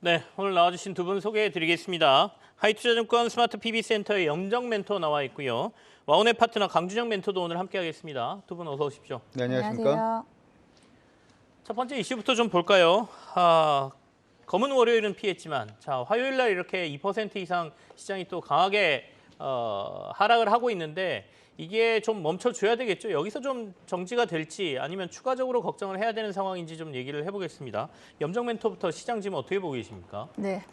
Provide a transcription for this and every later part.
네, 오늘 나와주신 두 분 소개해드리겠습니다. 하이투자증권 스마트 PB센터의 영정 멘토 나와 있고요. 와운의 파트너 강준영 멘토도 오늘 함께하겠습니다. 두 분 어서 오십시오. 네, 안녕하십니까? 안녕하세요. 첫 번째 이슈부터 좀 볼까요? 검은 월요일은 피했지만 자 화요일 날 이렇게 2% 이상 시장이 또 강하게 하락을 하고 있는데 이게 좀 멈춰줘야 되겠죠. 여기서 좀 정지가 될지 아니면 추가적으로 걱정을 해야 되는 상황인지 좀 얘기를 해보겠습니다. 염정 멘토부터 시장 지금 어떻게 보고 계십니까? 네,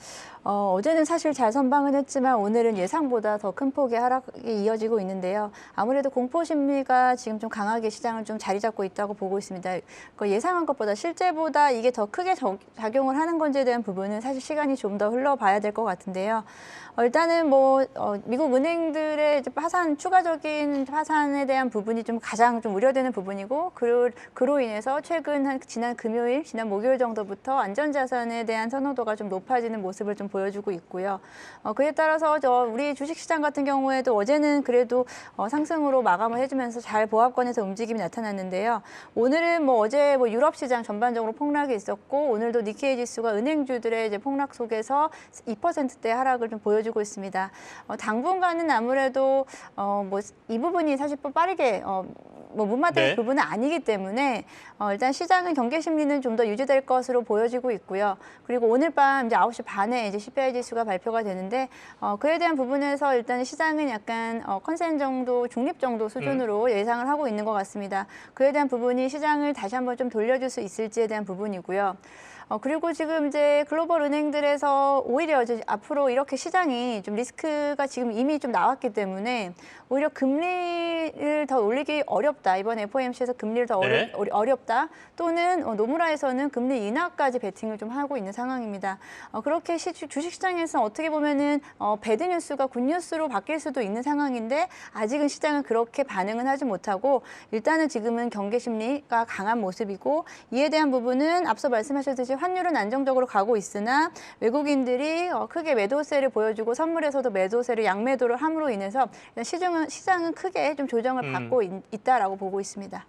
어제는 사실 잘 선방은 했지만 오늘은 예상보다 더 큰 폭의 하락이 이어지고 있는데요. 아무래도 공포 심리가 지금 좀 강하게 시장을 좀 자리 잡고 있다고 보고 있습니다. 예상한 것보다 실제보다 이게 더 크게 작용을 하는 건지에 대한 부분은 사실 시간이 좀 더 흘러봐야 될 것 같은데요. 일단은 미국 은행들의 추가적인 파산에 대한 부분이 좀 가장 좀 우려되는 부분이고 그로 인해서 지난 금요일, 지난 목요일 정도부터 안전자산에 대한 선호도가 좀 높아지는 모습을 좀 보여주고 있고요. 그에 따라서 우리 주식시장 같은 경우에도 어제는 그래도 상승으로 마감을 해주면서 잘 보합권에서 움직임이 나타났는데요. 오늘은 어제 유럽 시장 전반적으로 폭락이 있었고 오늘도 니케이 지수가 은행주들의 이제 폭락 속에서 2%대 하락을 좀 보여주고 있습니다. 당분간은 아무래도 이 부분이 사실 빠르게 무마될 네. 부분은 아니기 때문에 일단 시장은 경계 심리는 좀 더 유지될 것으로 보여지고 있고요. 그리고 오늘 밤 이제 9시 반에 이제 CPI 지수가 발표가 되는데 그에 대한 부분에서 일단 시장은 약간 컨센 정도, 중립 정도 수준으로 예상을 하고 있는 것 같습니다. 그에 대한 부분이 시장을 다시 한번 좀 돌려줄 수 있을지에 대한 부분이고요. 그리고 지금 이제 글로벌 은행들에서 오히려 이제 앞으로 이렇게 시장이 좀 리스크가 지금 이미 좀 나왔기 때문에 오히려 금리를 더 올리기 어렵다. 이번 FOMC에서 금리를 더 네. 어렵다. 또는 노무라에서는 금리 인하까지 베팅을 좀 하고 있는 상황입니다. 그렇게 주식시장에서 어떻게 보면은 배드 뉴스가 굿 뉴스로 바뀔 수도 있는 상황인데 아직은 시장은 그렇게 반응은 하지 못하고 일단은 지금은 경계 심리가 강한 모습이고 이에 대한 부분은 앞서 말씀하셨듯이 환율은 안정적으로 가고 있으나 외국인들이 크게 매도세를 보여주고 선물에서도 매도세를 양매도를 함으로 인해서 시장은 크게 좀 조정을 받고 있다라고 보고 있습니다.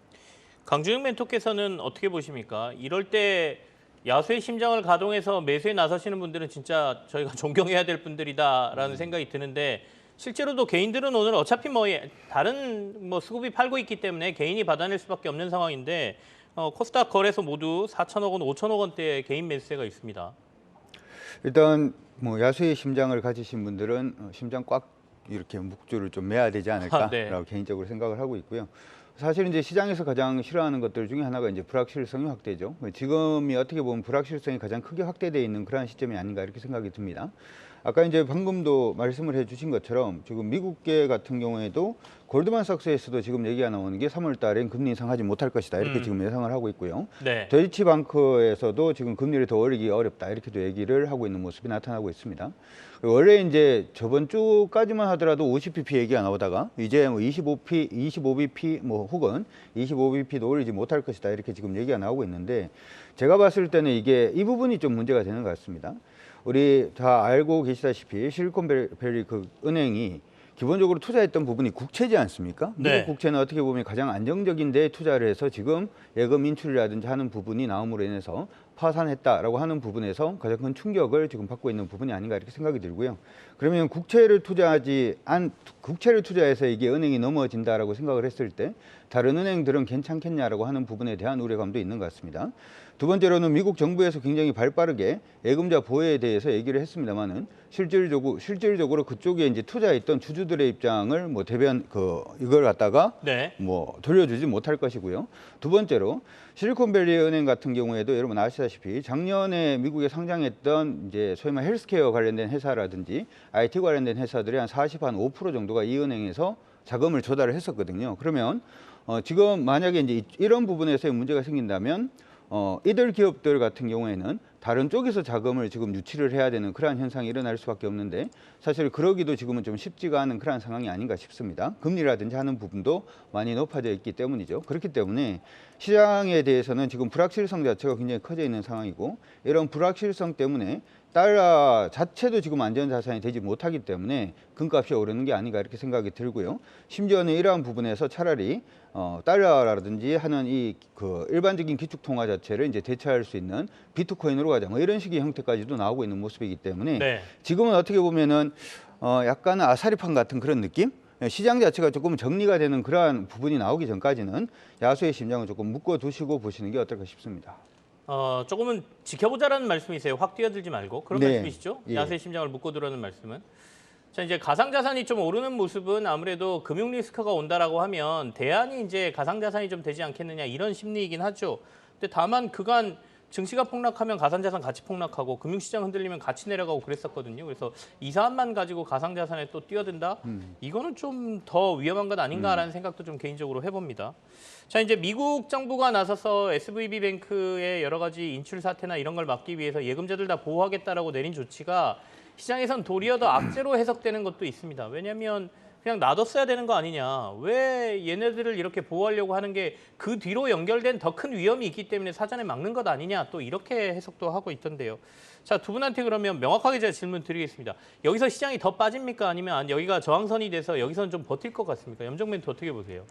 강준영 멘토께서는 어떻게 보십니까? 이럴 때 야수의 심장을 가동해서 매수에 나서시는 분들은 진짜 저희가 존경해야 될 분들이다라는 생각이 드는데 실제로도 개인들은 오늘 어차피 다른 수급이 팔고 있기 때문에 개인이 받아낼 수밖에 없는 상황인데 코스닥 거래소 모두 4천억 원, 5천억 원대의 개인 매수세가 있습니다. 일단 야수의 심장을 가지신 분들은 심장 꽉 이렇게 묵주를 좀 매야 되지 않을까라고 네. 개인적으로 생각을 하고 있고요. 사실 이제 시장에서 가장 싫어하는 것들 중에 하나가 이제 불확실성이 확대죠. 지금이 어떻게 보면 불확실성이 가장 크게 확대되어 있는 그러한 시점이 아닌가 이렇게 생각이 듭니다. 아까 이제 방금도 말씀을 해주신 것처럼 지금 미국계 같은 경우에도 골드만삭스에서도 지금 얘기가 나오는 게 3월 달엔 금리 인상하지 못할 것이다 이렇게 지금 예상을 하고 있고요. 네. 도이치방크에서도 지금 금리를 더 올리기 어렵다 이렇게도 얘기를 하고 있는 모습이 나타나고 있습니다. 원래 이제 저번 주까지만 하더라도 50bp 얘기가 나오다가 이제 25bp 혹은 25bp도 올리지 못할 것이다 이렇게 지금 얘기가 나오고 있는데 제가 봤을 때는 이게 이 부분이 좀 문제가 되는 것 같습니다. 우리 다 알고 계시다시피 실리콘밸리 그 은행이 기본적으로 투자했던 부분이 국채지 않습니까? 네. 미국 국채는 어떻게 보면 가장 안정적인 데 투자를 해서 지금 예금 인출이라든지 하는 부분이 나옴으로 인해서 파산했다라고 하는 부분에서 가장 큰 충격을 지금 받고 있는 부분이 아닌가 이렇게 생각이 들고요. 그러면 국채를 투자해서 이게 은행이 넘어진다라고 생각을 했을 때 다른 은행들은 괜찮겠냐라고 하는 부분에 대한 우려감도 있는 것 같습니다. 두 번째로는 미국 정부에서 굉장히 발빠르게 예금자 보호에 대해서 얘기를 했습니다만은 실질적으로 그쪽에 이제 투자했던 주주들의 입장을 이걸 갖다가 네. 돌려주지 못할 것이고요. 두 번째로 실리콘밸리 은행 같은 경우에도 여러분 아시다시피 작년에 미국에 상장했던 이제 소위 말 헬스케어 관련된 회사라든지 IT 관련된 회사들이 한 5% 정도가 이 은행에서 자금을 조달을 했었거든요. 그러면 지금 만약에 이제 이런 부분에서의 문제가 생긴다면 이들 기업들 같은 경우에는 다른 쪽에서 자금을 지금 유치를 해야 되는 그러한 현상이 일어날 수밖에 없는데 사실 그러기도 지금은 좀 쉽지가 않은 그러한 상황이 아닌가 싶습니다. 금리라든지 하는 부분도 많이 높아져 있기 때문이죠. 그렇기 때문에 시장에 대해서는 지금 불확실성 자체가 굉장히 커져 있는 상황이고 이런 불확실성 때문에 달러 자체도 지금 안전자산이 되지 못하기 때문에 금값이 오르는 게 아닌가 이렇게 생각이 들고요. 심지어는 이러한 부분에서 차라리 달러라든지 하는 이 일반적인 기축통화 자체를 이제 대체할 수 있는 비트코인으로 앞으로 가자 뭐 이런 식의 형태까지도 나오고 있는 모습이기 때문에 네. 지금은 어떻게 보면은 약간 아사리판 같은 그런 느낌? 시장 자체가 조금 정리가 되는 그러한 부분이 나오기 전까지는 야수의 심장을 조금 묶어두시고 보시는 게 어떨까 싶습니다. 조금은 지켜보자라는 말씀이세요. 확 뛰어들지 말고 그런 네. 말씀이시죠? 예. 야수의 심장을 묶어두라는 말씀은. 자, 이제 가상자산이 좀 오르는 모습은 아무래도 금융 리스크가 온다라고 하면 대안이 이제 가상자산이 좀 되지 않겠느냐 이런 심리이긴 하죠. 근데 다만 그간 증시가 폭락하면 가상자산 같이 폭락하고 금융시장 흔들리면 같이 내려가고 그랬었거든요. 그래서 이 사안만 가지고 가상자산에 또 뛰어든다? 이거는 좀 더 위험한 것 아닌가라는 생각도 좀 개인적으로 해봅니다. 자, 이제 미국 정부가 나서서 SVB뱅크의 여러 가지 인출 사태나 이런 걸 막기 위해서 예금자들 다 보호하겠다라고 내린 조치가 시장에선 도리어 더 악재로 해석되는 것도 있습니다. 왜냐하면 그냥 놔뒀어야 되는 거 아니냐. 왜 얘네들을 이렇게 보호하려고 하는 게 그 뒤로 연결된 더 큰 위험이 있기 때문에 사전에 막는 것 아니냐. 또 이렇게 해석도 하고 있던데요. 자, 두 분한테 그러면 명확하게 제가 질문 드리겠습니다. 여기서 시장이 더 빠집니까? 아니면 여기가 저항선이 돼서 여기서는 좀 버틸 것 같습니까? 염정 멘토 어떻게 보세요?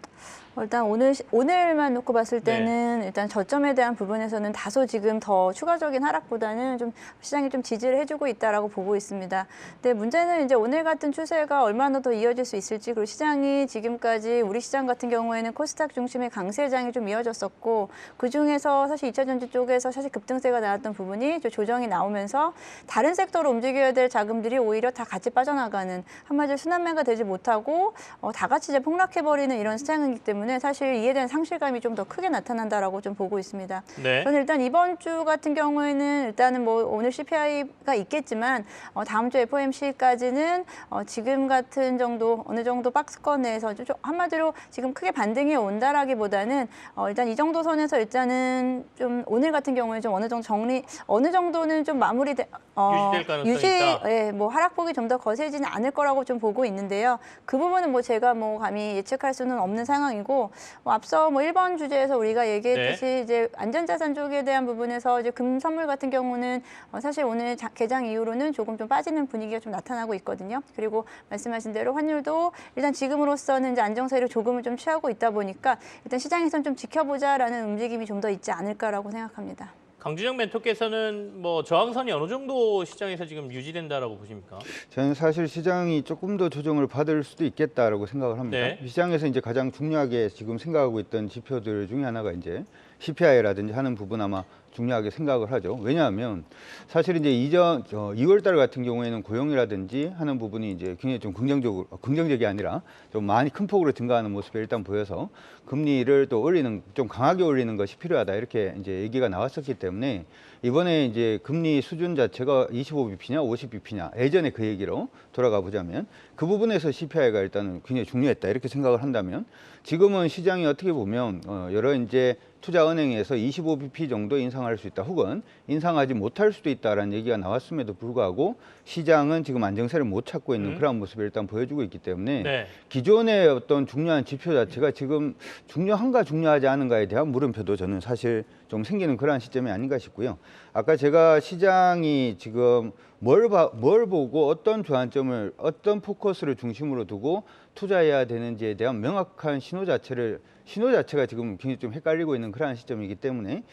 일단 오늘만 놓고 봤을 때는 일단 저점에 대한 부분에서는 다소 지금 더 추가적인 하락보다는 좀 시장이 좀 지지를 해주고 있다라고 보고 있습니다. 근데 문제는 이제 오늘 같은 추세가 얼마나 더 이어질 수 있을지, 그리고 시장이 지금까지 우리 시장 같은 경우에는 코스닥 중심의 강세장이 좀 이어졌었고, 그 중에서 사실 2차전지 쪽에서 사실 급등세가 나왔던 부분이 좀 조정이 나오면서 다른 섹터로 움직여야 될 자금들이 오히려 다 같이 빠져나가는, 한마디로 순환매가 되지 못하고 다 같이 이제 폭락해버리는 이런 시장이기 때문에 사실 이에 대한 상실감이 좀 더 크게 나타난다라고 좀 보고 있습니다. 네. 저는 일단 이번 주 같은 경우에는 일단은 뭐 오늘 CPI가 있겠지만 다음 주 FOMC까지는 지금 같은 정도 어느 정도 박스권 내에서 좀 한마디로 지금 크게 반등이 온다라기보다는 일단 이 정도 선에서 일단은 좀 오늘 같은 경우에 좀 어느 정도는 좀 마무리돼 유지될 가능성이 있다. 예, 뭐 하락폭이 좀 더 거세지는 않을 거라고 좀 보고 있는데요. 그 부분은 뭐 제가 뭐 감히 예측할 수는 없는 상황이고, 앞서 뭐 1번 주제에서 우리가 얘기했듯이 이제 안전자산 쪽에 대한 부분에서 이제 금 선물 같은 경우는 사실 오늘 개장 이후로는 조금 좀 빠지는 분위기가 좀 나타나고 있거든요. 그리고 말씀하신 대로 환율도 일단 지금으로서는 이제 안정세를 조금은 좀 취하고 있다 보니까 일단 시장에선 좀 지켜보자라는 움직임이 좀 더 있지 않을까라고 생각합니다. 강준영 멘토께서는 뭐 저항선이 어느 정도 시장에서 지금 유지된다라고 보십니까? 저는 사실 시장이 조금 더 조정을 받을 수도 있겠다라고 생각을 합니다. 네. 시장에서 이제 가장 중요하게 지금 생각하고 있던 지표들 중에 하나가 이제 CPI라든지 하는 부분 아마 중요하게 생각을 하죠. 왜냐하면 사실 이제 2월 달 같은 경우에는 고용이라든지 하는 부분이 이제 굉장히 좀 긍정적이 아니라 좀 많이 큰 폭으로 증가하는 모습이 일단 보여서 금리를 또 좀 강하게 올리는 것이 필요하다 이렇게 이제 얘기가 나왔었기 때문에 이번에 이제 금리 수준 자체가 25bp냐 50bp냐 예전에 그 얘기로 돌아가 보자면 그 부분에서 CPI가 일단은 굉장히 중요했다 이렇게 생각을 한다면 지금은 시장이 어떻게 보면 여러 이제 투자은행에서 25bp 정도 인상할 수 있다 혹은 인상하지 못할 수도 있다라는 얘기가 나왔음에도 불구하고 시장은 지금 안정세를 못 찾고 있는 그런 모습을 일단 보여주고 있기 때문에 기존의 어떤 중요한 지표 자체가 지금 중요한가 중요하지 않은가에 대한 물음표도 저는 사실 좀 생기는 그러한 시점이 아닌가 싶고요. 아까 제가 시장이 지금 뭘 보고 어떤 조안점을 어떤 포커스를 중심으로 두고 투자해야 되는지에 대한 명확한 신호 자체가 지금 굉장히 좀 헷갈리고 있는 그러한 시점이기 때문에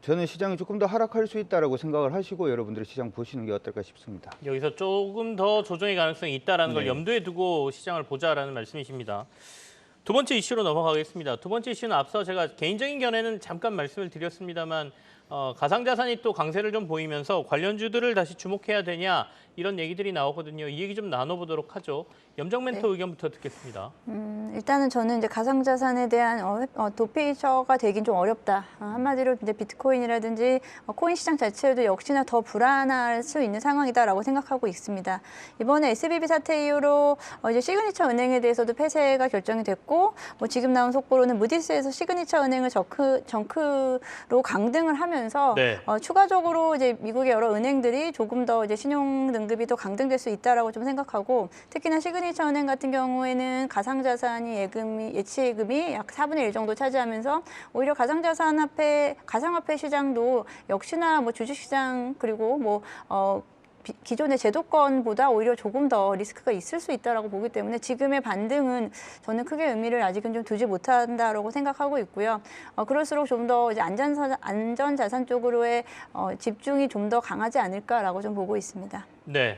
저는 시장이 조금 더 하락할 수 있다라고 생각을 하시고 여러분들이 시장 보시는 게 어떨까 싶습니다. 여기서 조금 더 조정의 가능성이 있다라는 걸 염두에 두고 시장을 보자라는 말씀이십니다. 두 번째 이슈로 넘어가겠습니다. 두 번째 이슈는 앞서 제가 개인적인 견해는 잠깐 말씀을 드렸습니다만 가상자산이 또 강세를 좀 보이면서 관련주들을 다시 주목해야 되냐 이런 얘기들이 나오거든요. 이 얘기 좀 나눠보도록 하죠. 염정 멘토 의견부터 듣겠습니다. 일단은 저는 이제 가상자산에 대한 도피처가 되긴 좀 어렵다. 한마디로 이제 비트코인이라든지 코인 시장 자체도 역시나 더 불안할 수 있는 상황이다라고 생각하고 있습니다. 이번에 SVB 사태 이후로 이제 시그니처 은행에 대해서도 폐쇄가 결정이 됐고, 뭐 지금 나온 속보로는 무디스에서 시그니처 은행을 정크로 강등을 하면서 추가적으로 이제 미국의 여러 은행들이 조금 더 이제 신용 등급이 더 강등될 수 있다라고 좀 생각하고, 특히나 시그니처 은행 같은 경우에는 가상자산이 예치 예금이 약 4분의 1 정도 차지하면서 오히려 가상화폐 시장도 역시나 뭐 주식시장 그리고 뭐 기존의 제도권보다 오히려 조금 더 리스크가 있을 수 있다라고 보기 때문에 지금의 반등은 저는 크게 의미를 아직은 좀 두지 못한다라고 생각하고 있고요. 그럴수록 좀 더 이제 안전 자산 쪽으로의 집중이 좀 더 강하지 않을까라고 좀 보고 있습니다. 네.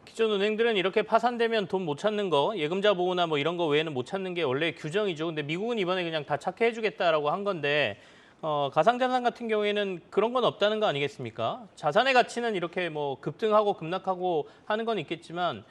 기존 은행들은 이렇게 파산되면 돈 못 찾는 거, 예금자 보호나 뭐 이런 거 외에는 못 찾는 게 원래 규정이죠. 근데 미국은 이번에 그냥 다 찾게 해주겠다라고 한 건데 가상자산 같은 경우에는 그런 건 없다는 거 아니겠습니까? 자산의 가치는 이렇게 뭐 급등하고 급락하고 하는 건 있겠지만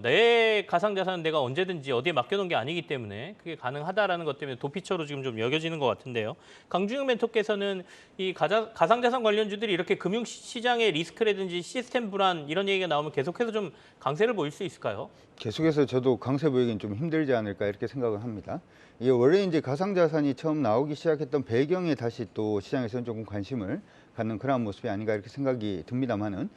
내 가상자산은 내가 언제든지 어디에 맡겨놓은 게 아니기 때문에 그게 가능하다라는 것 때문에 도피처로 지금 좀 여겨지는 것 같은데요. 강준영 멘토께서는 이 가상자산 관련주들이 이렇게 금융시장의 리스크라든지 시스템 불안 이런 얘기가 나오면 계속해서 좀 강세를 보일 수 있을까요? 계속해서 저도 강세 보이기는 좀 힘들지 않을까 이렇게 생각을 합니다. 이게 원래 이제 가상자산이 처음 나오기 시작했던 배경에 다시 또 시장에서는 조금 관심을 갖는 그런 모습이 아닌가 이렇게 생각이 듭니다만은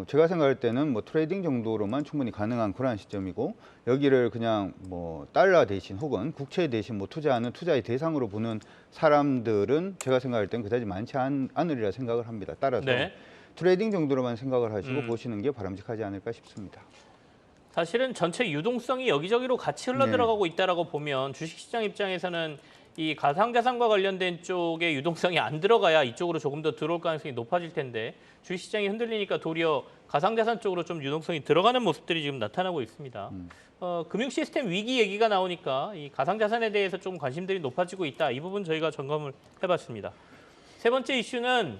제가 생각할 때는 뭐 트레이딩 정도로만 충분히 가능한 그러한 시점이고 여기를 그냥 뭐 달러 대신 혹은 국채 대신 뭐 투자하는 투자의 대상으로 보는 사람들은 제가 생각할 때는 그다지 많지 않으리라 생각을 합니다. 따라서 네. 트레이딩 정도로만 생각을 하시고 보시는 게 바람직하지 않을까 싶습니다. 사실은 전체 유동성이 여기저기로 같이 흘러들어가고 있다라고 보면 주식시장 입장에서는 이 가상자산과 관련된 쪽에 유동성이 안 들어가야 이쪽으로 조금 더 들어올 가능성이 높아질 텐데 주식시장이 흔들리니까 도리어 가상자산 쪽으로 좀 유동성이 들어가는 모습들이 지금 나타나고 있습니다. 금융 시스템 위기 얘기가 나오니까 이 가상자산에 대해서 좀 관심들이 높아지고 있다. 이 부분 저희가 점검을 해봤습니다. 세 번째 이슈는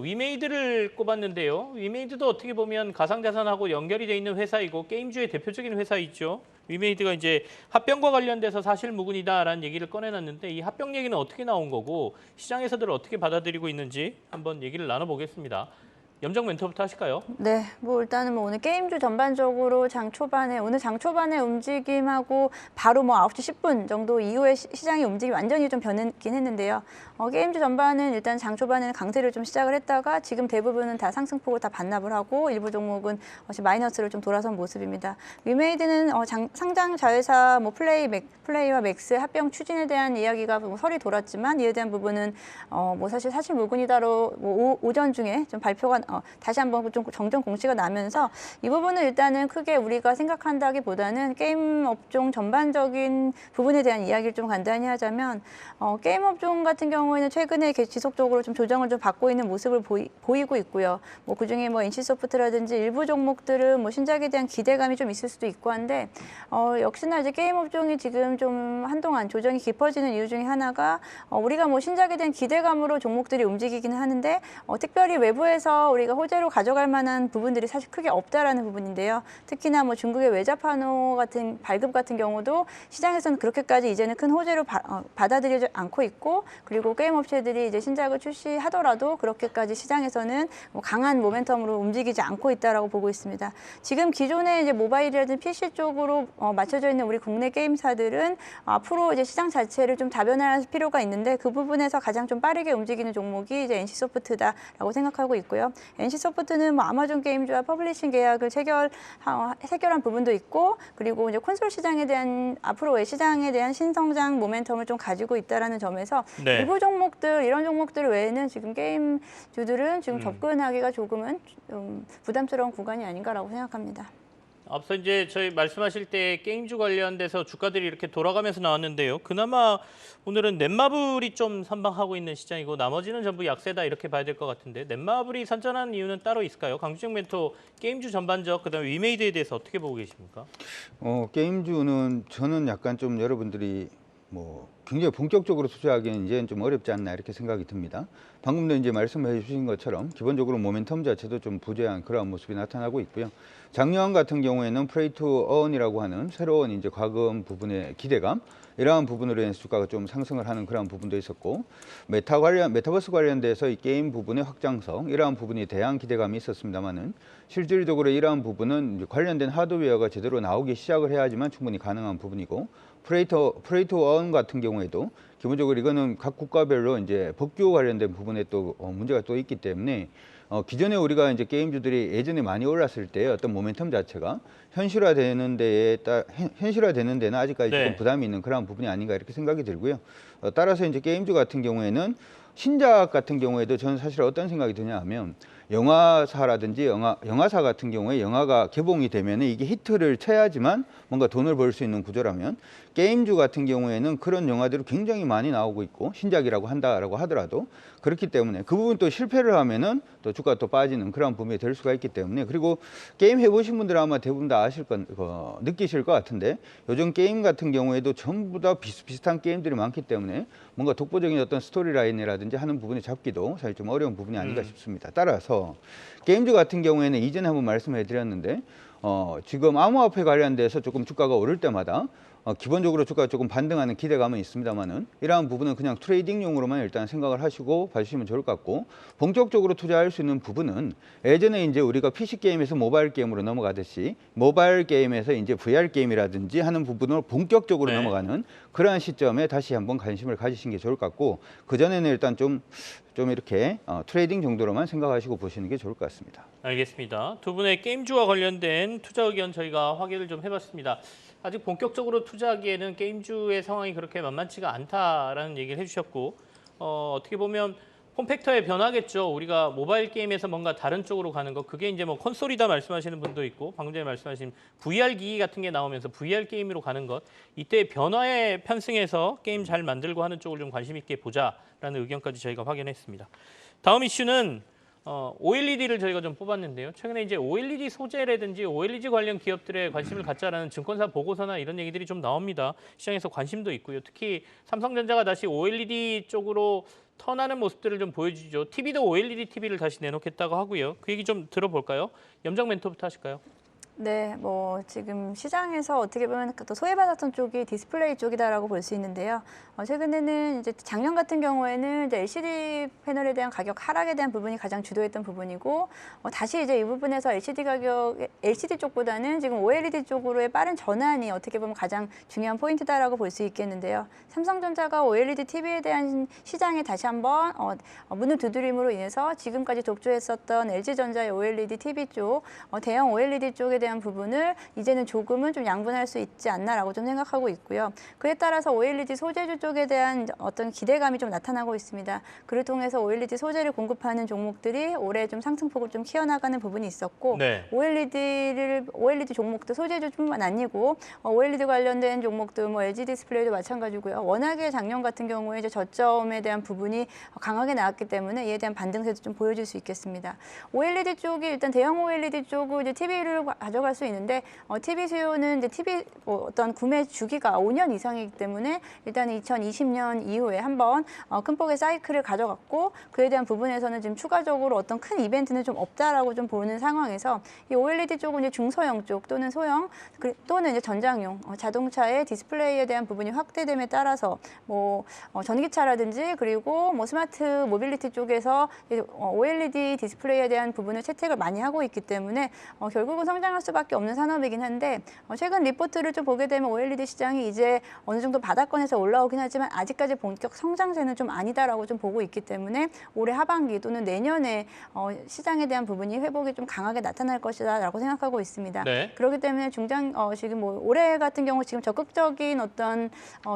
위메이드를 꼽았는데요. 위메이드도 어떻게 보면 가상자산하고 연결이 돼 있는 회사이고 게임주의 대표적인 회사이죠. 위메이드가 이제 합병과 관련돼서 사실무근이다라는 얘기를 꺼내놨는데 이 합병 얘기는 어떻게 나온 거고 시장에서들 어떻게 받아들이고 있는지 한번 얘기를 나눠보겠습니다. 염정 멘토부터 하실까요? 네, 뭐 일단은 뭐 오늘 게임주 전반적으로 오늘 장 초반에 움직임하고 바로 뭐 9시 10분 정도 이후에 시장의 움직임이 완전히 좀 변했긴 했는데요. 게임주 전반은 일단 장 초반에는 강세를 좀 시작을 했다가 지금 대부분은 다 상승폭을 다 반납을 하고 일부 종목은 마이너스를 좀 돌아선 모습입니다. 위메이드는 상장 자회사 뭐 플레이와 맥스 합병 추진에 대한 이야기가 뭐 설이 돌았지만 이에 대한 부분은 뭐 사실 무근이다로 뭐 오전 중에 좀 발표가 다시 한번 좀 정정 공시가 나면서 이 부분은 일단은 크게 우리가 생각한다기보다는 게임 업종 전반적인 부분에 대한 이야기를 좀 간단히 하자면 게임 업종 같은 경우에는 최근에 지속적으로 좀 조정을 좀 받고 있는 모습을 보이고 있고요. 뭐 그중에 뭐 NC소프트라든지 일부 종목들은 뭐 신작에 대한 기대감이 좀 있을 수도 있고 한데 역시나 이제 게임 업종이 지금 좀 한동안 조정이 깊어지는 이유 중에 하나가 우리가 뭐 신작에 대한 기대감으로 종목들이 움직이기는 하는데 특별히 외부에서 우리가 호재로 가져갈 만한 부분들이 사실 크게 없다라는 부분인데요. 특히나 뭐 중국의 외자판호 같은 발급 같은 경우도 시장에서는 그렇게까지 이제는 큰 호재로 받아들이지 않고 있고 그리고 게임 업체들이 이제 신작을 출시하더라도 그렇게까지 시장에서는 뭐 강한 모멘텀으로 움직이지 않고 있다라고 보고 있습니다. 지금 기존의 이제 모바일이라든지 PC 쪽으로 맞춰져 있는 우리 국내 게임사들은 앞으로 이제 시장 자체를 좀 다변화할 필요가 있는데 그 부분에서 가장 좀 빠르게 움직이는 종목이 이제 NC소프트다라고 생각하고 있고요. NC소프트는 뭐 아마존 게임즈와 퍼블리싱 계약을 체결한 부분도 있고 그리고 이제 콘솔 시장에 대한 앞으로의 시장에 대한 신성장 모멘텀을 좀 가지고 있다라는 점에서 네. 일부 종목들 이런 종목들 외에는 지금 게임주들은 지금 접근하기가 조금은 좀 부담스러운 구간이 아닌가라고 생각합니다. 앞서 이제 저희 말씀하실 때 게임주 관련돼서 주가들이 이렇게 돌아가면서 나왔는데요. 그나마 오늘은 넷마블이 좀 선방하고 있는 시장이고 나머지는 전부 약세다 이렇게 봐야 될 것 같은데 넷마블이 선전하는 이유는 따로 있을까요? 강준영 멘토 게임주 전반적 그다음에 위메이드에 대해서 어떻게 보고 계십니까? 게임주는 저는 약간 좀 여러분들이 뭐 굉장히 본격적으로 투자하기는 이제는 좀 어렵지 않나 이렇게 생각이 듭니다. 방금도 이제 말씀해 주신 것처럼 기본적으로 모멘텀 자체도 좀 부재한 그러한 모습이 나타나고 있고요. 작년 같은 경우에는 프레이 투 어언이라고 하는 새로운 이제 과금 부분의 기대감 이러한 부분으로 인해서 주가가 좀 상승을 하는 그런 부분도 있었고 메타버스 관련돼서 이 게임 부분의 확장성 이러한 부분에 대한 기대감이 있었습니다만은 실질적으로 이러한 부분은 이제 관련된 하드웨어가 제대로 나오기 시작을 해야지만 충분히 가능한 부분이고 프레이 투 어언 같은 경우에도 기본적으로 이거는 각 국가별로 이제 법규 관련된 부분에 또 문제가 또 있기 때문에 기존에 우리가 이제 게임주들이 예전에 많이 올랐을 때 어떤 모멘텀 자체가 현실화되는 데는 아직까지 네. 조금 부담이 있는 그런 부분이 아닌가 이렇게 생각이 들고요. 따라서 이제 게임주 같은 경우에는 신작 같은 경우에도 저는 사실 어떤 생각이 드냐 하면 영화사라든지 영화사 같은 경우에 영화가 개봉이 되면 이게 히트를 쳐야지만 뭔가 돈을 벌 수 있는 구조라면 게임주 같은 경우에는 그런 영화들이 굉장히 많이 나오고 있고 신작이라고 한다라고 하더라도 그렇기 때문에 그 부분 또 실패를 하면은 또 주가가 또 빠지는 그런 부분이 될 수가 있기 때문에 그리고 게임 해보신 분들은 아마 대부분 다 느끼실 것 같은데 요즘 게임 같은 경우에도 전부 다 비슷비슷한 게임들이 많기 때문에 뭔가 독보적인 어떤 스토리라인이라든지 하는 부분을 잡기도 사실 좀 어려운 부분이 아닌가 싶습니다. 따라서 게임주 같은 경우에는 이전에 한번 말씀해 드렸는데 지금 암호화폐 관련돼서 조금 주가가 오를 때마다 기본적으로 주가가 조금 반등하는 기대감은 있습니다만은 이러한 부분은 그냥 트레이딩용으로만 일단 생각을 하시고 봐주시면 좋을 것 같고 본격적으로 투자할 수 있는 부분은 예전에 이제 우리가 PC 게임에서 모바일 게임으로 넘어가듯이 모바일 게임에서 이제 VR 게임이라든지 하는 부분으로 본격적으로 네. 넘어가는 그러한 시점에 다시 한번 관심을 가지신 게 좋을 것 같고 그 전에는 일단 좀 이렇게 트레이딩 정도로만 생각하시고 보시는 게 좋을 것 같습니다. 알겠습니다. 두 분의 게임주와 관련된 투자 의견 저희가 확인을 좀 해봤습니다. 아직 본격적으로 투자하기에는 게임주의 상황이 그렇게 만만치가 않다라는 얘기를 해주셨고 어떻게 보면 폼팩터의 변화겠죠. 우리가 모바일 게임에서 뭔가 다른 쪽으로 가는 거 그게 이제 뭐 콘솔이다 말씀하시는 분도 있고 방금 전에 말씀하신 VR 기기 같은 게 나오면서 VR 게임으로 가는 것 이때 변화에 편승해서 게임 잘 만들고 하는 쪽을 좀 관심 있게 보자라는 의견까지 저희가 확인했습니다. 다음 이슈는 OLED를 저희가 좀 뽑았는데요. 최근에 이제 OLED 소재라든지 OLED 관련 기업들에 관심을 갖자라는 증권사 보고서나 이런 얘기들이 좀 나옵니다. 시장에서 관심도 있고요. 특히 삼성전자가 다시 OLED 쪽으로 턴하는 모습들을 좀 보여주죠. TV도 OLED TV를 다시 내놓겠다고 하고요. 그 얘기 좀 들어볼까요? 염정 멘토부터 하실까요? 네, 뭐 지금 시장에서 어떻게 보면 또 소외받았던 쪽이 디스플레이 쪽이다라고 볼 수 있는데요. 최근에는 이제 작년 같은 경우에는 이제 LCD 패널에 대한 가격 하락에 대한 부분이 가장 주도했던 부분이고 다시 이제 이 부분에서 LCD 쪽보다는 지금 OLED 쪽으로의 빠른 전환이 어떻게 보면 가장 중요한 포인트다라고 볼 수 있겠는데요. 삼성전자가 OLED TV에 대한 시장에 다시 한번 문을 두드림으로 인해서 지금까지 독주했었던 LG전자의 OLED TV 쪽, 대형 OLED 쪽에 대한 부분을 이제는 조금은 좀 양분할 수 있지 않나라고 좀 생각하고 있고요. 그에 따라서 OLED 소재주 쪽에 대한 어떤 기대감이 좀 나타나고 있습니다. 그를 통해서 OLED 소재를 공급하는 종목들이 올해 좀 상승폭을 좀 키워나가는 부분이 있었고 네. OLED 종목도 소재주뿐만 아니고 OLED 관련된 종목도 뭐 LG 디스플레이도 마찬가지고요. 워낙에 작년 같은 경우에 이제 저점에 대한 부분이 강하게 나왔기 때문에 이에 대한 반등세도 좀 보여줄 수 있겠습니다. OLED 쪽이 일단 대형 OLED 쪽으로 이제 TV를 가져갈 수 있는데 TV 수요는 이제 TV 어떤 구매 주기가 5년 이상이기 때문에 일단 2020년 이후에 한번 큰 폭의 사이클을 가져갔고 그에 대한 부분에서는 지금 추가적으로 어떤 큰 이벤트는 좀 없다라고 좀 보는 상황에서 이 OLED 쪽은 이제 중소형 쪽 또는 소형 또는 이제 전장용 자동차의 디스플레이에 대한 부분이 확대됨에 따라서 뭐 전기차라든지 그리고 뭐 스마트 모빌리티 쪽에서 OLED 디스플레이에 대한 부분을 채택을 많이 하고 있기 때문에 결국은 성장할 수밖에 없는 산업이긴 한데 최근 리포트를 좀 보게 되면 OLED 시장이 이제 어느 정도 바닥권에서 올라오긴 하지만 아직까지 본격 성장세는 좀 아니다라고 좀 보고 있기 때문에 올해 하반기 또는 내년에 시장에 대한 부분이 회복이 좀 강하게 나타날 것이다라고 생각하고 있습니다. 네. 그렇기 때문에 지금 뭐 올해 같은 경우 지금 적극적인 어떤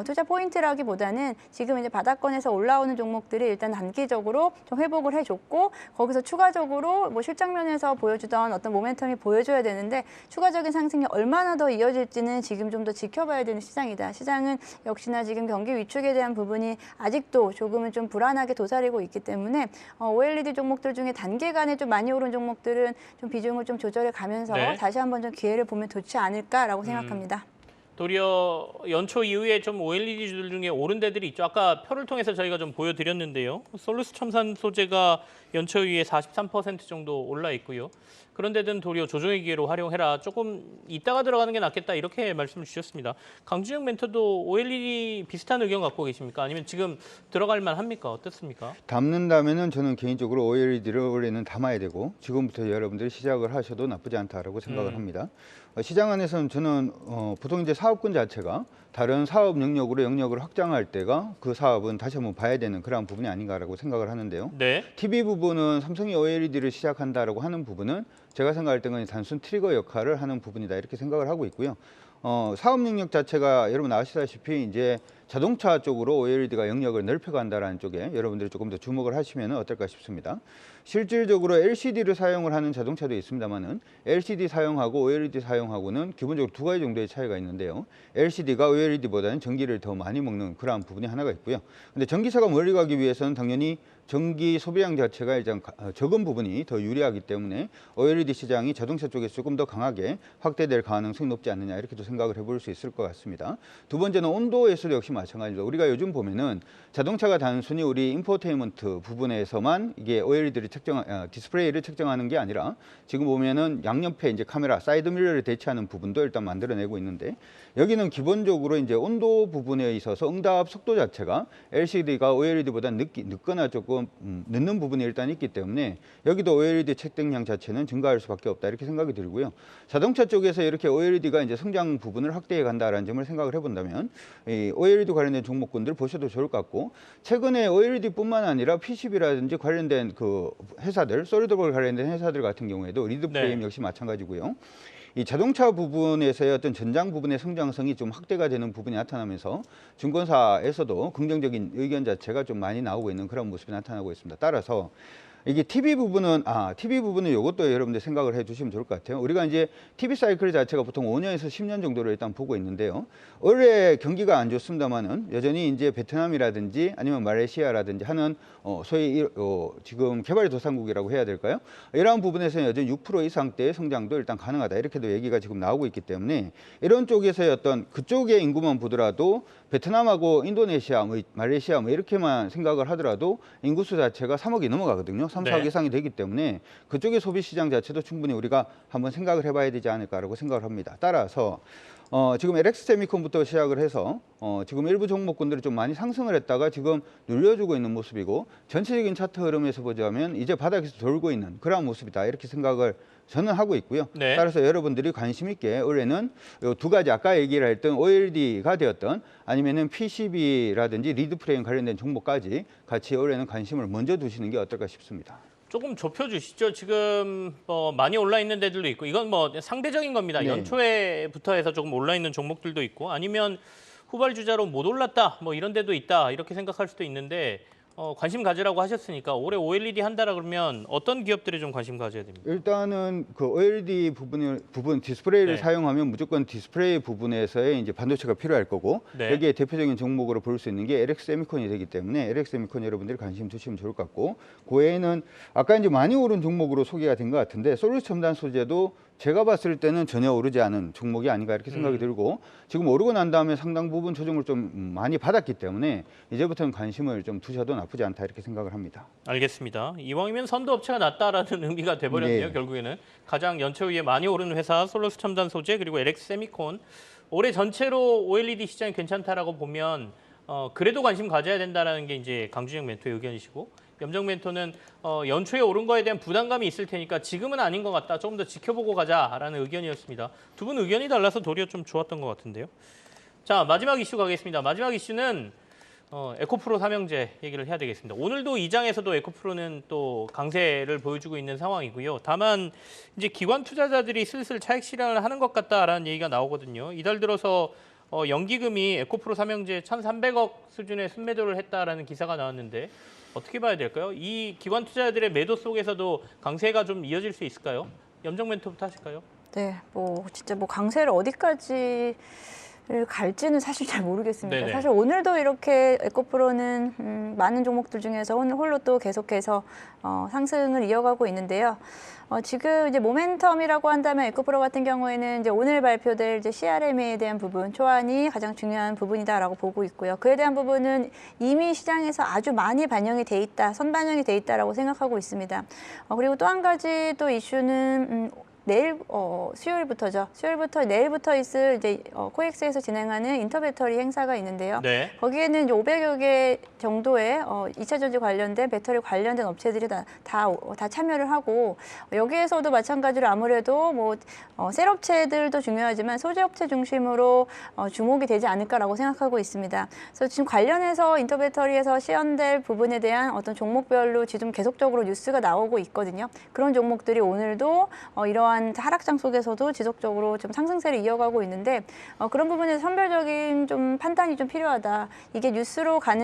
투자 포인트라기보다는 지금 이제 바닥권에서 올라오는 종목들이 일단 단기적으로 좀 회복을 해줬고 거기서 추가적으로 뭐 실적면에서 보여주던 어떤 모멘텀이 보여줘야 되는데 추가적인 상승이 얼마나 더 이어질지는 지금 좀 더 지켜봐야 되는 시장이다. 시장은 역시나 지금 경기 위축에 대한 부분이 아직도 조금은 좀 불안하게 도사리고 있기 때문에 OLED 종목들 중에 단기간에 좀 많이 오른 종목들은 좀 비중을 좀 조절해 가면서 네. 다시 한번 좀 기회를 보면 좋지 않을까라고 생각합니다. 도리어 연초 이후에 좀 OLED주들 중에 오른 데들이 있죠. 아까 표를 통해서 저희가 좀 보여드렸는데요. 솔루스 첨산 소재가 연초 이후에 43% 정도 올라 있고요. 그런 데는 도리어 조정의 기회로 활용해라. 조금 이따가 들어가는 게 낫겠다. 이렇게 말씀을 주셨습니다. 강준영 멘토도 OLED 비슷한 의견 갖고 계십니까? 아니면 지금 들어갈 만합니까? 어떻습니까? 담는다면은 저는 개인적으로 OLED를 올해는 담아야 되고 지금부터 여러분들이 시작을 하셔도 나쁘지 않다라고 생각을 합니다. 시장 안에서는 저는 보통 이제 사업군 자체가 다른 사업 영역을 확장할 때가 그 사업은 다시 한번 봐야 되는 그런 부분이 아닌가라고 생각을 하는데요. 네. TV 부분은 삼성이 OLED를 시작한다라고 하는 부분은 제가 생각할 때는 단순 트리거 역할을 하는 부분이다 이렇게 생각을 하고 있고요. 사업 영역 자체가 여러분 아시다시피 이제 자동차 쪽으로 OLED가 영역을 넓혀간다라는 쪽에 여러분들이 조금 더 주목을 하시면 어떨까 싶습니다. 실질적으로 LCD를 사용을 하는 자동차도 있습니다만은 LCD 사용하고 OLED 사용하고는 기본적으로 두 가지 정도의 차이가 있는데요. LCD가 OLED보다는 전기를 더 많이 먹는 그러한 부분이 하나가 있고요. 근데 전기차가 멀리 가기 위해서는 당연히 전기 소비량 자체가 일단 적은 부분이 더 유리하기 때문에 OLED 시장이 자동차 쪽에서 조금 더 강하게 확대될 가능성이 높지 않느냐 이렇게도 생각을 해볼 수 있을 것 같습니다. 두 번째는 온도에서도 역시 마찬가지입니다. 우리가 요즘 보면은 자동차가 단순히 우리 인포테인먼트 부분에서만 이게 OLED를 디스플레이를 측정하는 게 아니라 지금 보면은 양옆에 이제 카메라, 사이드 미러를 대체하는 부분도 일단 만들어내고 있는데 여기는 기본적으로 이제 온도 부분에 있어서 응답 속도 자체가 LCD가 OLED보다 늦거나 조금 늦는 부분이 일단 있기 때문에 여기도 OLED 채택량 자체는 증가할 수밖에 없다 이렇게 생각이 들고요. 자동차 쪽에서 이렇게 OLED가 이제 성장 부분을 확대해 간다라는 점을 생각을 해본다면 이 OLED 관련된 종목군들 보셔도 좋을 것 같고 최근에 OLED뿐만 아니라 PCB라든지 관련된 그 회사들, 솔리드볼 관련된 회사들 같은 경우에도 리드 프레임 역시 마찬가지고요. 이 자동차 부분에서의 어떤 전장 부분의 성장성이 좀 확대가 되는 부분이 나타나면서 증권사에서도 긍정적인 의견 자체가 좀 많이 나오고 있는 그런 모습이 나타나고 있습니다. 따라서 이게 TV 부분은 이것도 여러분들 생각을 해주시면 좋을 것 같아요. 우리가 이제 TV 사이클 자체가 보통 5년에서 10년 정도를 일단 보고 있는데요. 올해 경기가 안 좋습니다만은 여전히 이제 베트남이라든지 아니면 말레이시아라든지 하는 소위 지금 개발도상국이라고 해야 될까요? 이러한 부분에서는 여전히 6% 이상대의 성장도 일단 가능하다 이렇게도 얘기가 지금 나오고 있기 때문에 이런 쪽에서의 어떤 그쪽의 인구만 보더라도 베트남하고 인도네시아, 말레이시아 이렇게만 생각을 하더라도 인구수 자체가 3억이 넘어가거든요. 3, 4억 이상이 되기 때문에 그쪽의 소비 시장 자체도 충분히 우리가 한번 생각을 해봐야 되지 않을까라고 생각을 합니다. 따라서 지금 LX 세미콘부터 시작을 해서 지금 일부 종목군들이 좀 많이 상승을 했다가 지금 눌려주고 있는 모습이고 전체적인 차트 흐름에서 보자면 이제 바닥에서 돌고 있는 그런 모습이다 이렇게 생각을 저는 하고 있고요. 따라서 여러분들이 관심 있게 올해는 이 두 가지 아까 얘기를 했던 OLED가 되었던 아니면은 PCB라든지 리드 프레임 관련된 종목까지 같이 올해는 관심을 먼저 두시는 게 어떨까 싶습니다. 조금 좁혀주시죠. 지금 많이 올라 있는 데들도 있고 이건 뭐 상대적인 겁니다. 네. 연초에부터 해서 조금 올라 있는 종목들도 있고 아니면 후발주자로 못 올랐다 뭐 이런 데도 있다 이렇게 생각할 수도 있는데 관심 가지라고 하셨으니까 올해 OLED 한다라 그러면 어떤 기업들이 좀 관심 가져야 됩니까? 일단은 그 OLED 부분 디스플레이를 사용하면 무조건 디스플레이 부분에서의 이제 반도체가 필요할 거고 여기에 대표적인 종목으로 볼 수 있는 게 LX 세미콘이 되기 때문에 LX 세미콘 여러분들이 관심 두시면 좋을 것 같고 그 외에는 아까 이제 많이 오른 종목으로 소개가 된 것 같은데 솔루스 첨단 소재도 제가 봤을 때는 전혀 오르지 않은 종목이 아닌가 이렇게 생각이 들고 지금 오르고 난 다음에 상당 부분 조정을 좀 많이 받았기 때문에 이제부터는 관심을 좀 두셔도 나쁘지 않다 이렇게 생각을 합니다. 알겠습니다. 이왕이면 선도 업체가 낫다라는 의미가 돼버렸네요. 결국에는 가장 연초 위에 많이 오르는 회사 솔루스 첨단 소재 그리고 LX 세미콘 올해 전체로 OLED 시장이 괜찮다라고 보면 그래도 관심 가져야 된다라는 게 이제 강준영 멘토의 의견이시고 염정 멘토는 연초에 오른 거에 대한 부담감이 있을 테니까 지금은 아닌 것 같다. 조금 더 지켜보고 가자라는 의견이었습니다. 두 분 의견이 달라서 도리어 좀 좋았던 것 같은데요. 자, 마지막 이슈 가겠습니다. 마지막 이슈는 에코프로 삼형제 얘기를 해야 되겠습니다. 오늘도 이 장에서도 에코프로는 또 강세를 보여주고 있는 상황이고요. 다만 이제 기관 투자자들이 슬슬 차익 실현을 하는 것 같다라는 얘기가 나오거든요. 이달 들어서 연기금이 에코프로 삼형제 1,300억 수준의 순매도를 했다라는 기사가 나왔는데 어떻게 봐야 될까요? 이 기관 투자자들의 매도 속에서도 강세가 좀 이어질 수 있을까요? 염정 멘토부터 하실까요? 네, 진짜 강세를 어디까지 갈지는 사실 잘 모르겠습니다. 네네. 사실 오늘도 이렇게 에코프로는 많은 종목들 중에서 홀로 또 계속해서 상승을 이어가고 있는데요. 지금 이제 모멘텀이라고 한다면 에코프로 같은 경우에는 이제 오늘 발표될 이제 CRM에 대한 부분, 초안이 가장 중요한 부분이다라고 보고 있고요. 그에 대한 부분은 이미 시장에서 아주 많이 반영이 돼 있다, 선반영이 돼 있다라고 생각하고 있습니다. 그리고 또 한 가지 또 이슈는 내일 수요일부터죠. 수요일부터 내일부터 있을 이제 코엑스에서 진행하는 인터배터리 행사가 있는데요. 거기에는 이제 500여 개 정도의 2차 전지 관련된 배터리 관련된 업체들이 다 참여를 하고 여기에서도 마찬가지로 아무래도 셀 업체들도 중요하지만 소재 업체 중심으로 주목이 되지 않을까라고 생각하고 있습니다. 그래서 지금 관련해서 인터배터리에서 시연될 부분에 대한 어떤 종목별로 지금 계속적으로 뉴스가 나오고 있거든요. 그런 종목들이 오늘도 이러한 강한 하락장 속에서도 지속적으로 좀 상승세를 이어가고 있는데 그런 부분에서 선별적인 좀 판단이 좀 필요하다. 이게 뉴스로 갈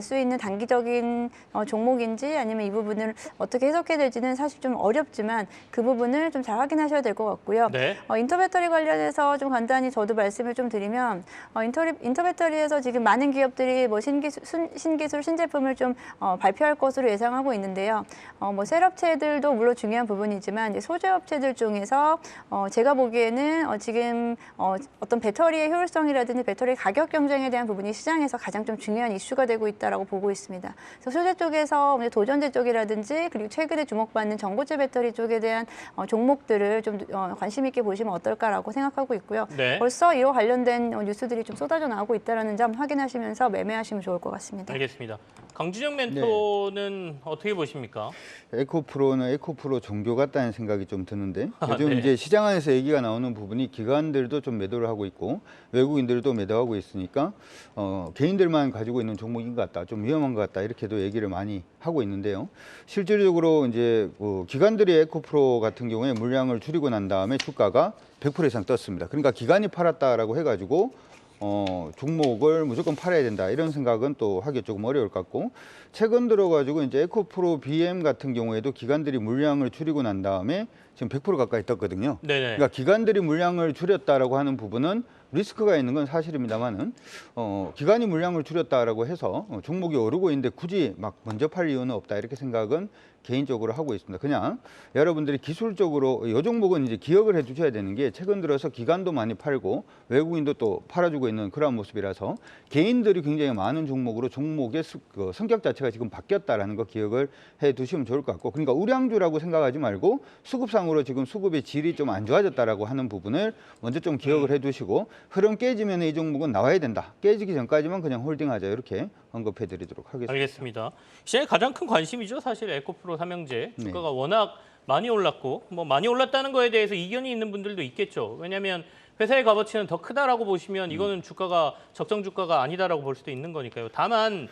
수 있는 단기적인 종목인지 아니면 이 부분을 어떻게 해석해야 될지는 사실 좀 어렵지만 그 부분을 좀 잘 확인하셔야 될 것 같고요. 네. 인터배터리 관련해서 좀 간단히 저도 말씀을 좀 드리면 인터배터리에서 지금 많은 기업들이 뭐 신기술, 신제품을 좀 발표할 것으로 예상하고 있는데요. 뭐 셀업체들도 물론 중요한 부분이지만 이제 소재업체들 중에서 제가 보기에는 지금 어떤 배터리의 효율성이라든지 배터리 가격 경쟁에 대한 부분이 시장에서 가장 좀 중요한 이슈가 되고 있다라고 보고 있습니다. 그래서 소재 쪽에서 도전제 쪽이라든지 그리고 최근에 주목받는 전고체 배터리 쪽에 대한 종목들을 좀 관심 있게 보시면 어떨까라고 생각하고 있고요. 네. 벌써 이와 관련된 뉴스들이 좀 쏟아져 나오고 있다는 점 확인하시면서 매매하시면 좋을 것 같습니다. 알겠습니다. 강준영 멘토는 어떻게 보십니까? 에코프로는 에코프로 종교 같다는 생각이 좀 드는데 요즘 네. 이제 시장 안에서 얘기가 나오는 부분이 기관들도 좀 매도를 하고 있고 외국인들도 매도하고 있으니까 개인들만 가지고 있는 종목인 것 같다, 좀 위험한 것 같다 이렇게도 얘기를 많이 하고 있는데요. 실질적으로 이제 기관들이 에코프로 같은 경우에 물량을 줄이고 난 다음에 주가가 100% 이상 떴습니다. 그러니까 기관이 팔았다라고 해가지고 종목을 무조건 팔아야 된다 이런 생각은 또 하기 조금 어려울 것 같고 최근 들어가지고 이제 에코프로 BM 같은 경우에도 기관들이 물량을 줄이고 난 다음에 지금 100% 가까이 떴거든요. 네네. 그러니까 기관들이 물량을 줄였다라고 하는 부분은 리스크가 있는 건 사실입니다만은 기관이 물량을 줄였다라고 해서 종목이 오르고 있는데 굳이 막 먼저 팔 이유는 없다 이렇게 생각은 개인적으로 하고 있습니다. 그냥 여러분들이 기술적으로 이 종목은 이제 기억을 해주셔야 되는 게 최근 들어서 기관도 많이 팔고 외국인도 또 팔아주고 있는 그런 모습이라서 개인들이 굉장히 많은 종목으로 종목의 성격 자체가 지금 바뀌었다라는 거 기억을 해두시면 좋을 것 같고 그러니까 우량주라고 생각하지 말고 수급상으로 지금 수급의 질이 좀 안 좋아졌다라고 하는 부분을 먼저 좀 기억을 해두시고 흐름 깨지면 이 종목은 나와야 된다. 깨지기 전까지만 그냥 홀딩하자 이렇게 언급해드리도록 하겠습니다. 알겠습니다. 시장의 가장 큰 관심이죠. 사실 에코프로 삼형제 주가가 워낙 많이 올랐고 뭐 많이 올랐다는 거에 대해서 이견이 있는 분들도 있겠죠. 왜냐하면 회사의 값어치는 더 크다라고 보시면 이거는 주가가 적정 주가가 아니다라고 볼 수도 있는 거니까요. 다만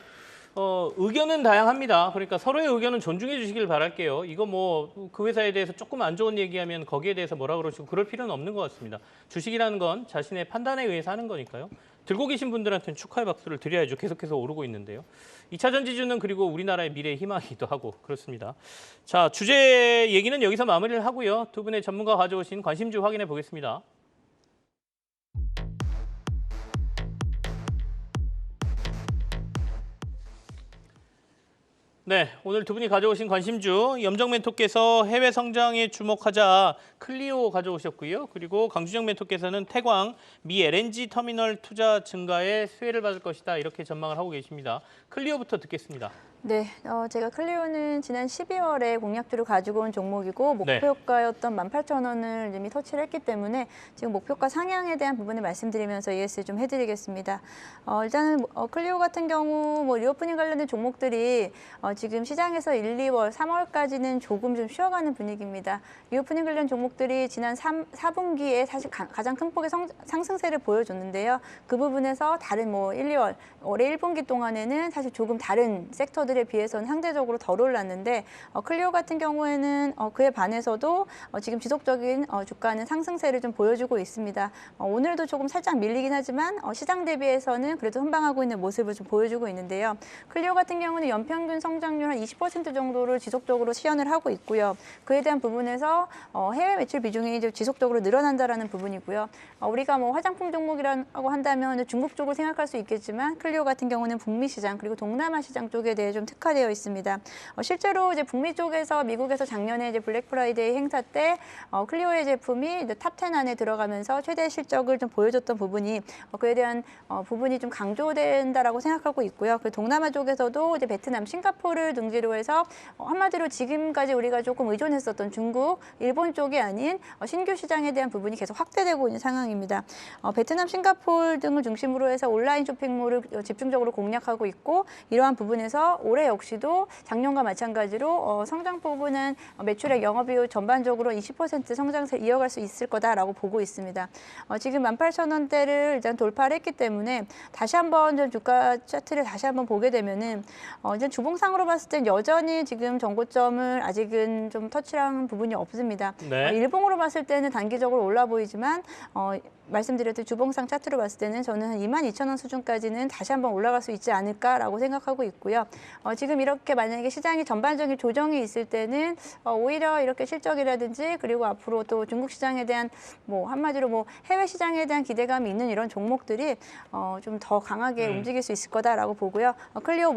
의견은 다양합니다. 그러니까 서로의 의견은 존중해 주시길 바랄게요. 이거 뭐 그 회사에 대해서 조금 안 좋은 얘기하면 거기에 대해서 뭐라 그러시고 그럴 필요는 없는 것 같습니다. 주식이라는 건 자신의 판단에 의해서 하는 거니까요. 들고 계신 분들한테는 축하의 박수를 드려야죠. 계속해서 오르고 있는데요. 2차 전지주는 그리고 우리나라의 미래의 희망이기도 하고 그렇습니다. 자, 주제 얘기는 여기서 마무리를 하고요. 두 분의 전문가 가져오신 관심주 확인해 보겠습니다. 네, 오늘 두 분이 가져오신 관심주 염정 멘토께서 해외 성장에 주목하자 클리오 가져오셨고요. 그리고 강준영 멘토께서는 태광 미 LNG 터미널 투자 증가에 수혜를 받을 것이다 이렇게 전망을 하고 계십니다. 클리오부터 듣겠습니다. 네, 제가 클리오는 지난 12월에 공략주를 가지고 온 종목이고 목표가였던 18,000원을 이미 터치를 했기 때문에 지금 목표가 상향에 대한 부분을 말씀드리면서 ES 좀 해드리겠습니다. 일단은 클리오 같은 경우 뭐 리오프닝 관련된 종목들이 지금 시장에서 1, 2월, 3월까지는 조금 좀 쉬어가는 분위기입니다. 리오프닝 관련 종목들이 지난 4분기에 사실 가장 큰 폭의 상승세를 보여줬는데요. 그 부분에서 다른 뭐 1, 2월, 올해 1분기 동안에는 사실 조금 다른 섹터들에 비해서는 상대적으로 덜 올랐는데 클리오 같은 경우에는 그에 반해서도 지금 지속적인 주가는 상승세를 좀 보여주고 있습니다. 오늘도 조금 살짝 밀리긴 하지만 시장 대비해서는 그래도 선방하고 있는 모습을 좀 보여주고 있는데요. 클리오 같은 경우는 연평균 성장률 한 20% 정도를 지속적으로 시현을 하고 있고요. 그에 대한 부분에서 해외 매출 비중이 이제 지속적으로 늘어난다라는 부분이고요. 우리가 뭐 화장품 종목이라고 한다면 중국 쪽을 생각할 수 있겠지만 클리오 같은 경우는 북미 시장 그리고 동남아 시장 쪽에 대해 좀 특화되어 있습니다. 실제로 이제 북미 쪽에서 미국에서 작년에 이제 블랙 프라이데이 행사 때 클리오의 제품이 이제 탑10 안에 들어가면서 최대 실적을 좀 보여줬던 부분이 그에 대한 부분이 좀 강조된다라고 생각하고 있고요. 그 동남아 쪽에서도 이제 베트남, 싱가포르를 등지로 해서 한마디로 지금까지 우리가 조금 의존했었던 중국, 일본 쪽이 아닌 신규 시장에 대한 부분이 계속 확대되고 있는 상황입니다. 베트남, 싱가포르 등을 중심으로 해서 온라인 쇼핑몰을 집중적으로 공략하고 있고 이러한 부분에서 올해 역시도 작년과 마찬가지로 성장 부분은 매출액 영업이익 전반적으로 20% 성장세 이어갈 수 있을 거다라고 보고 있습니다. 지금 18,000원대를 일단 돌파를 했기 때문에 다시 한번 좀 주가 차트를 다시 한번 보게 되면은 이제 주봉상으로 봤을 땐 여전히 지금 정고점을 아직은 좀 터치한 부분이 없습니다. 네. 일봉으로 봤을 때는 단기적으로 올라 보이지만 말씀드렸듯이 주봉상 차트로 봤을 때는 저는 한 22,000원 수준까지는 다시 한번 올라갈 수 있지 않을까라고 생각하고 있고요. 지금 이렇게 만약에 시장이 전반적인 조정이 있을 때는 오히려 이렇게 실적이라든지 그리고 앞으로 또 중국 시장에 대한 한마디로 해외 시장에 대한 기대감이 있는 이런 종목들이 좀 더 강하게 움직일 수 있을 거다라고 보고요. 클리오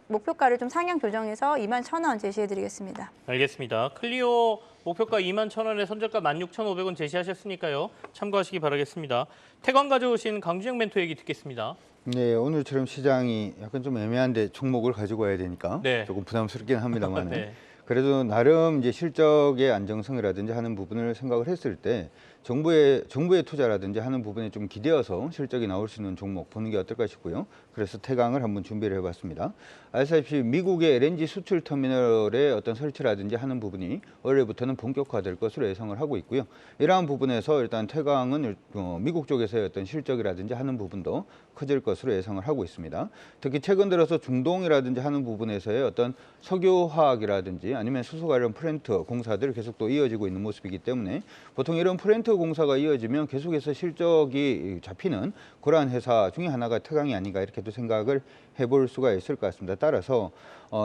목표가를 좀 상향 조정해서 21,000원 제시해드리겠습니다. 알겠습니다. 클리오 목표가 21,000원에 선저가 16,500원 제시하셨으니까요. 참고하시기 바라겠습니다. 태광 가져오신 강주영 멘토 얘기 듣겠습니다. 네, 오늘처럼 시장이 약간 좀 애매한데 종목을 가지고 와야 되니까 네. 조금 부담스럽긴 합니다만 네. 그래도 나름 이제 실적의 안정성이라든지 하는 부분을 생각을 했을 때 정부의 투자라든지 하는 부분에 좀 기대어서 실적이 나올 수 있는 종목 보는 게 어떨까 싶고요. 그래서 태강을 한번 준비를 해봤습니다. 아시다시피 미국의 LNG 수출 터미널의 어떤 설치라든지 하는 부분이 올해부터는 본격화될 것으로 예상을 하고 있고요. 이러한 부분에서 일단 태강은 미국 쪽에서의 어떤 실적이라든지 하는 부분도 커질 것으로 예상을 하고 있습니다. 특히 최근 들어서 중동이라든지 하는 부분에서의 어떤 석유화학이라든지 아니면 수소 관련 플랜트 공사들 계속 또 이어지고 있는 모습이기 때문에 보통 이런 플랜트 공사가 이어지면 계속해서 실적이 잡히는 그러한 회사 중에 하나가 태강이 아닌가 이렇게도 생각을 해볼 수가 있을 것 같습니다. 따라서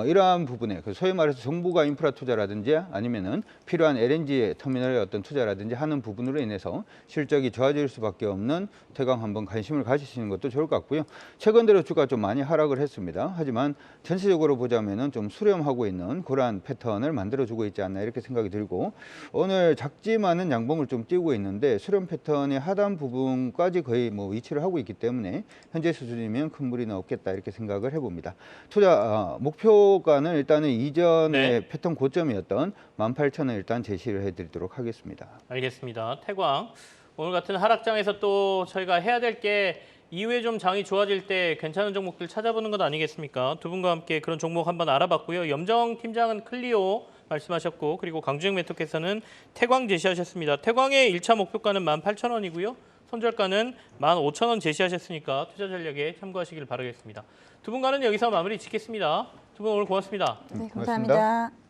이러한 부분에 소위 말해서 정부가 인프라 투자라든지 아니면은 필요한 LNG 터미널의 어떤 투자라든지 하는 부분으로 인해서 실적이 좋아질 수밖에 없는 태강 한번 관심을 가지시는 것도 좋을 것 같고요. 최근 들어 주가 좀 많이 하락을 했습니다. 하지만 전체적으로 보자면은 좀 수렴하고 있는 그러한 패턴을 만들어주고 있지 않나 이렇게 생각이 들고 오늘 작지만은 양봉을 좀 띄우고 있는데 수렴 패턴의 하단 부분까지 거의 위치를 하고 있기 때문에 현재 수준이면 큰 무리는 없겠다 이렇게 생각을 해봅니다. 투자 목표가는 일단은 이전의 패턴 고점이었던 18,000원 일단 제시를 해드리도록 하겠습니다. 알겠습니다. 태광 오늘 같은 하락장에서 또 저희가 해야 될 게 이후에 좀 장이 좋아질 때 괜찮은 종목들 찾아보는 것 아니겠습니까? 두 분과 함께 그런 종목 한번 알아봤고요. 염정 팀장은 클리오 말씀하셨고 그리고 강주영 멘토께서는 태광 제시하셨습니다. 태광의 1차 목표가는 18,000원이고요. 손절가는 15,000원 제시하셨으니까 투자 전략에 참고하시길 바라겠습니다. 두 분과는 여기서 마무리 짓겠습니다. 두 분 오늘 고맙습니다. 네, 감사합니다.